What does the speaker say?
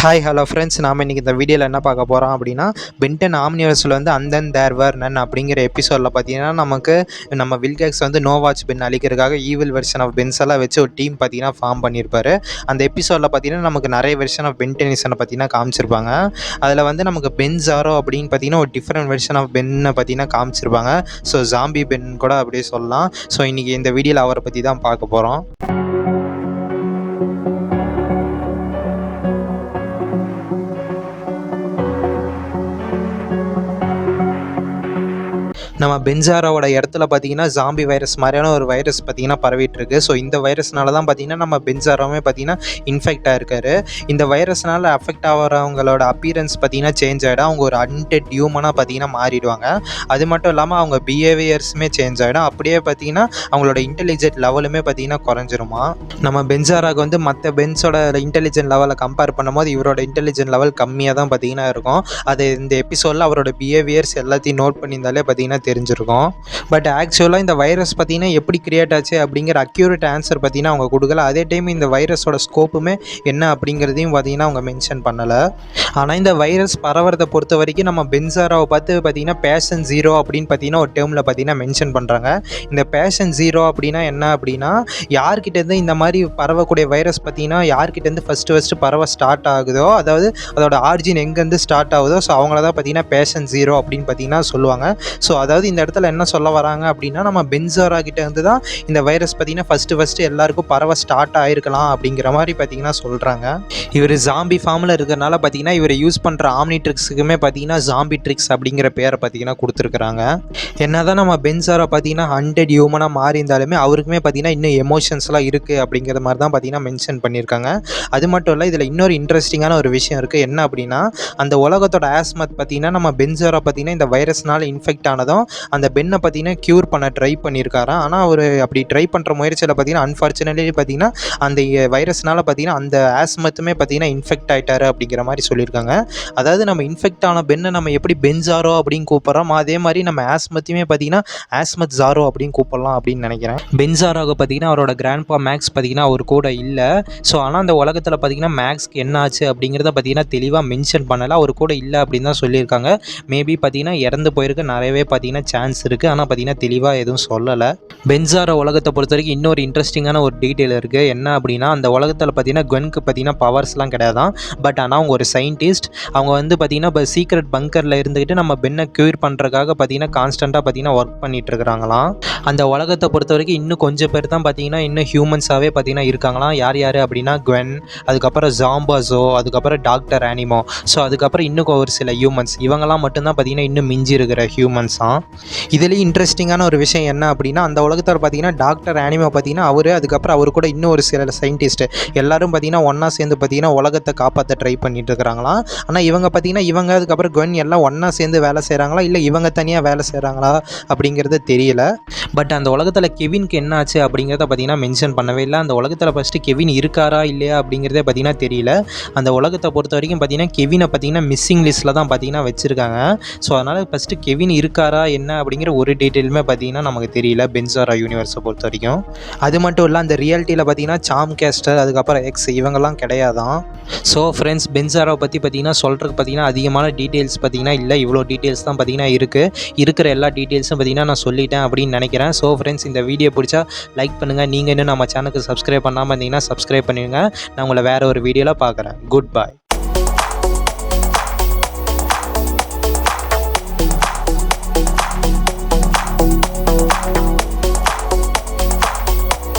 Hi hello friends, நாம் இன்றைக்கி இந்த வீடியோவில் என்ன பார்க்க போகிறோம் அப்படின்னா, பென்டன் ஆம்னிவர்ஸில் வந்து அந்தன் தேர் வர் நன் அப்படிங்கிற எபிசோடில் பார்த்தீங்கன்னா நம்ம வில்கேக்ஸ் வந்து நோ வாட்ச் பென் அழிக்கிறதுக்காக ஈவில் வெர்ஷன் ஆஃப் பென்ஸ் எல்லாம் வச்சு ஒரு டீம் பார்த்தீங்கன்னா ஃபார்ம் பண்ணியிருப்பாரு. அந்த எபிசோடில் பார்த்தீங்கன்னா நமக்கு நிறைய வெர்ஷன் ஆஃப் பென் டென்னிசனை பார்த்தீங்கன்னா காமிச்சிருப்பாங்க. அதில் வந்து நமக்கு பென் ஜாரோ அப்படின்னு பார்த்தீங்கன்னா ஒரு டிஃப்ரெண்ட் வெர்ஷன் ஆஃப் பென்னை பார்த்தீங்கன்னா காமிச்சிருப்பாங்க. ஸோ ஜாம்பி பென் கூட அப்படியே சொல்லலாம். ஸோ இன்றைக்கி இந்த வீடியோவில் அவரை பற்றி தான் பார்க்க போகிறோம். நம்ம பென்ஜாராவோட இடத்துல பார்த்தீங்கன்னா ஜாம்பி வைரஸ் மாதிரியான ஒரு வைரஸ் பார்த்தீங்கன்னா பரவிட்டு இருக்கு. ஸோ இந்த வைரஸ்னால தான் பார்த்தீங்கன்னா நம்ம பென்ஜாராவே பார்த்தீங்கன்னா இன்ஃபெக்ட் ஆகிருக்காரு. இந்த வைரஸ்னால அஃபெக்ட் ஆகிறவங்களோட அப்பீரன்ஸ் பார்த்தீங்கன்னா சேஞ்ச் ஆகிடும். அவங்க ஒரு அன்டெட் ஹியூமனாக பார்த்தீங்கன்னா மாறிடுவாங்க. அது மட்டும் இல்லாமல் அவங்க பிஹேவியர்ஸுமே சேஞ்ச் ஆகிடும். அப்படியே பார்த்தீங்கன்னா அவங்களோட இன்டெலிஜென்ட் லெவலுமே பார்த்தீங்கன்னா குறைஞ்சிருமா. நம்ம பென்ஜாராவுக்கு வந்து மற்ற பென்ஸோட இன்டெலிஜென்ட் லெவலை கம்பேர் பண்ணும்போது இவரோட இன்டெலிஜென்ட் லெவல் கம்மியாக தான் பார்த்தீங்கன்னா இருக்கும். அது இந்த எபிசோடில் அவரோட பிஹேவியர்ஸ் எல்லாத்தையும் நோட் பண்ணியிருந்தாலே பார்த்தீங்கன்னா தெரிஞ்சிருக்கும். பட் ஆக்சுவலாக இந்த வைரஸ் பார்த்தீங்கன்னா எப்படி கிரியேட் ஆச்சு அப்படிங்கிற அக்யூரேட் ஆன்சர் பார்த்தீங்கன்னா அவங்க கொடுக்கல. அதே டைம் இந்த வைரஸோட ஸ்கோப்புமே என்ன அப்படிங்கிறதையும் பார்த்தீங்கன்னா அவங்க மென்ஷன் பண்ணலை. ஆனால் இந்த வைரஸ் பரவறதை பொறுத்த வரைக்கும் நம்ம பென்ஜாராவை பார்த்து பார்த்தீங்கன்னா பேஷன் ஜீரோ அப்படின்னு பார்த்தீங்கன்னா ஒரு டேர்மில் பார்த்தீங்கன்னா மென்ஷன் பண்ணுறாங்க. இந்த பேஷன் ஜீரோ அப்படின்னா என்ன அப்படின்னா, யார்கிட்டேருந்து இந்த மாதிரி பரவக்கூடிய வைரஸ் பார்த்தீங்கன்னா யார்கிட்டேருந்து ஃபஸ்ட்டு பரவ ஸ்டார்ட் ஆகுதோ, அதாவது அதோட ஆரிஜின் எங்கேருந்து ஸ்டார்ட் ஆகுதோ, ஸோ அவங்கள தான் பார்த்தீங்கன்னா பேஷன் ஜீரோ அப்படின்னு பார்த்தீங்கன்னா சொல்லுவாங்க. ஸோ அதாவது இந்த இடத்துல என்ன சொல்ல வராங்க அப்படின்னா, நம்ம பென்ஜாரா கிட்ட இருந்து தான் இந்த வைரஸ் பார்த்தீங்கன்னா ஃபஸ்ட்டு எல்லாருக்கும் பரவ ஸ்டார்ட் ஆகிருக்கலாம் அப்படிங்கிற மாதிரி பார்த்தீங்கன்னா சொல்கிறாங்க. இவர் ஜாம்பி ஃபார்மில் இருக்கிறனால பார்த்தீங்கன்னா இவர் யூஸ் பண்ணுற ஆம்னி ட்ரிக்ஸுக்குமே பார்த்தீங்கன்னா ஜாம்பி ட்ரிக்ஸ் அப்படிங்கிற பேரை பார்த்தீங்கன்னா கொடுத்துருக்குறாங்க. என்ன தான் நம்ம பென்ஜாரா பார்த்தீங்கன்னா 100 ஹியூமனாக மாறி இருந்தாலுமே அவருக்குமே பார்த்தீங்கன்னா இன்னும் எமோஷன்ஸ்லாம் இருக்குது அப்படிங்கிற மாதிரி தான் பார்த்தீங்கன்னா மென்ஷன் பண்ணியிருக்காங்க. அது மட்டும் இல்லை, இதில் இன்னொரு இன்ட்ரெஸ்டிங்கான ஒரு விஷயம் இருக்குது. என்ன அப்படின்னா, அந்த உலகத்தோட ஆஸ்மத் பார்த்தீங்கன்னா நம்ம பென்ஜாரா பார்த்தீங்கன்னா இந்த வைரஸ்னால் இன்ஃபெக்ட் ஆனதும் அந்த பென்னை பார்த்தீங்கன்னா க்யூர் பண்ண ட்ரை பண்ணியிருக்காராம். ஆனால் அவர் அப்படி ட்ரை பண்ணுற முயற்சியில் பார்த்தீங்கன்னா அன்ஃபார்ச்சுனேட்லி பார்த்தீங்கன்னா அந்த வைரஸ்னால் பார்த்தீங்கன்னா அந்த ஆஸ்மத்துமே பார்த்தீங்கன்னா இன்ஃபெக்ட் ஆகிட்டாரு அப்படிங்கிற மாதிரி சொல்லியிருக்காங்க. அதாவது நம்ம இன்ஃபெக்ட் ஆன பென்னை நம்ம எப்படி பென்ஜாரோ அப்படின்னு கூப்பிட்றோம், அதே மாதிரி நம்ம ஆஸ்மத்தையுமே பார்த்தீங்கன்னா ஆஸ்மத் ஜாரோ அப்படின்னு கூப்பிடலாம் அப்படின்னு நினைக்கிறேன். பென்ஜாரோவை பார்த்தீங்கன்னா அவரோட கிராண்ட்பா மேக்ஸ் பார்த்தீங்கன்னா அவர் கூட இல்லை. ஸோ ஆனால் அந்த உலகத்தில் பார்த்தீங்கன்னா மேக்ஸ்க்கு என்ன ஆச்சு அப்படிங்கிறத பார்த்தீங்கன்னா தெளிவாக மென்ஷன் பண்ணலை. அவர் கூட இல்லை அப்படின்னு தான் சொல்லியிருக்காங்க. மேபி பார்த்தீங்கன்னா இறந்து போயிருக்கு நிறையவே பார்த்தீங்கன்னா சான்ஸ் இருக்குது. ஆனால் பார்த்தீங்கன்னா தெளிவாக எதுவும் சொல்லலை. பென்ஜாரா உலகத்தை பொறுத்த வரைக்கும் இன்னொரு இன்ட்ரெஸ்டிங்கான ஒரு டீட்டெயில் இருக்குது. என்ன அப்படின்னா, அந்த உலகத்தில் பார்த்தீங்கன்னா குவெனுக்கு பார்த்தீங்கன்னா பவர்ஸ்லாம் கிடையாதான். பட் ஆனால் அவங்க ஒரு சயின்டிஸ்ட். அவங்க வந்து பார்த்தீங்கன்னா இப்போ சீக்ரெட் பங்கரில் இருந்துக்கிட்டு நம்ம பென்னை க்யூர் பண்ணுறதுக்காக பார்த்தீங்கன்னா கான்ஸ்டண்ட்டாக பார்த்தீங்கன்னா ஒர்க் பண்ணிட்டு இருக்கிறாங்களாம். அந்த உலகத்தை பொறுத்த வரைக்கும் இன்னும் கொஞ்சம் பேர் தான் பார்த்தீங்கன்னா இன்னும் ஹியூமன்ஸாகவே பார்த்தீங்கன்னா இருக்காங்களாம். யார் அப்படின்னா குவென், அதுக்கப்புறம் ஜாம்பாஸோ, அதுக்கப்புறம் டாக்டர் ஆனிமோ, ஸோ அதுக்கப்புறம் இன்னும் ஒரு சில ஹியூமன்ஸ், இவங்கெல்லாம் மட்டும்தான் பார்த்தீங்கன்னா இன்னும் மிஞ்சி இருக்கிற ஹியூமன்ஸாக. இதுலேயும் இன்ட்ரெஸ்டிங்கான ஒரு விஷயம் என்ன அப்படின்னா, அந்த உலகத்தில் பார்த்தீங்கன்னா டாக்டர் ஆனிமோ பார்த்தீங்கன்னா அதுக்கப்புறம் அவர் கூட இன்னும் ஒரு சில சயின்டிஸ்ட்டு எல்லாரும் பார்த்தீங்கன்னா ஒன்றா சேர்ந்து பார்த்தீங்கன்னா உலகத்தை காப்பாற்ற ட்ரை பண்ணிட்டு இருக்கிறாங்களாம். ஆனால் இவங்க பார்த்தீங்கன்னா அதுக்கப்புறம் குவென் எல்லாம் ஒன்றா சேர்ந்து வேலை செய்கிறாங்களா இல்லை இவங்க தனியாக வேலை செய்கிறாங்களா அப்படிங்கிறது தெரியல. பட் அந்த உலகத்தில் கெவினுக்கு என்ன ஆச்சு அப்படிங்கிறத பார்த்தீங்கன்னா மென்ஷன் பண்ணவே இல்லை. அந்த உலகத்தில் ஃபஸ்ட்டு கெவின் இருக்காரா இல்லையா அப்படிங்கிறதே பார்த்தீங்கன்னா தெரியல. அந்த உலகத்தை பொறுத்த வரைக்கும் பார்த்தீங்கன்னா கெவினை பார்த்தீங்கன்னா மிஸ்ஸிங் லிஸ்ட்டில் தான் பார்த்தீங்கன்னா வச்சுருக்காங்க. ஸோ அதனால் ஃபஸ்ட்டு கெவின் இருக்காரா என்ன அப்படிங்கிற ஒரு டீட்டெயிலுமே பார்த்தீங்கன்னா நமக்கு தெரியல பென்ஜாரா யூனிவர்ஸை பொறுத்த வரைக்கும். அது மட்டும் இல்லை, அந்த ரியாலிட்டியில் பார்த்தீங்கன்னா சாம் கேஸ்டர், அதுக்கப்புறம் எக்ஸ் இவங்கெல்லாம் கிடையாதான். ஸோ ஃப்ரெண்ட்ஸ், பென்ஜாராவை பற்றி பார்த்தீங்கன்னா சொல்கிறதுக்கு பார்த்தீங்கன்னா அதிகமான டீட்டெயில்ஸ் பார்த்தீங்கன்னா இல்லை, இவ்வளோ டீட்டெயில்ஸ் தான் பார்த்தீங்கன்னா இருக்கிற எல்லா டீட்டெயில்ஸும் பார்த்தீங்கன்னா நான் சொல்லிட்டேன் அப்படின்னு நினைக்கிறேன். ஸோ ஃப்ரெண்ட்ஸ், இந்த வீடியோ பிடிச்சா லைக் பண்ணுங்கள். நீங்கள் இன்னும் நம்ம சேனலுக்கு சப்ஸ்கிரைப் பண்ணாமல் இருந்தீங்கன்னா சப்ஸ்கிரைப் பண்ணிடுங்க. நான் உங்களை வேறு ஒரு வீடியோவில் பார்க்குறேன். Good bye.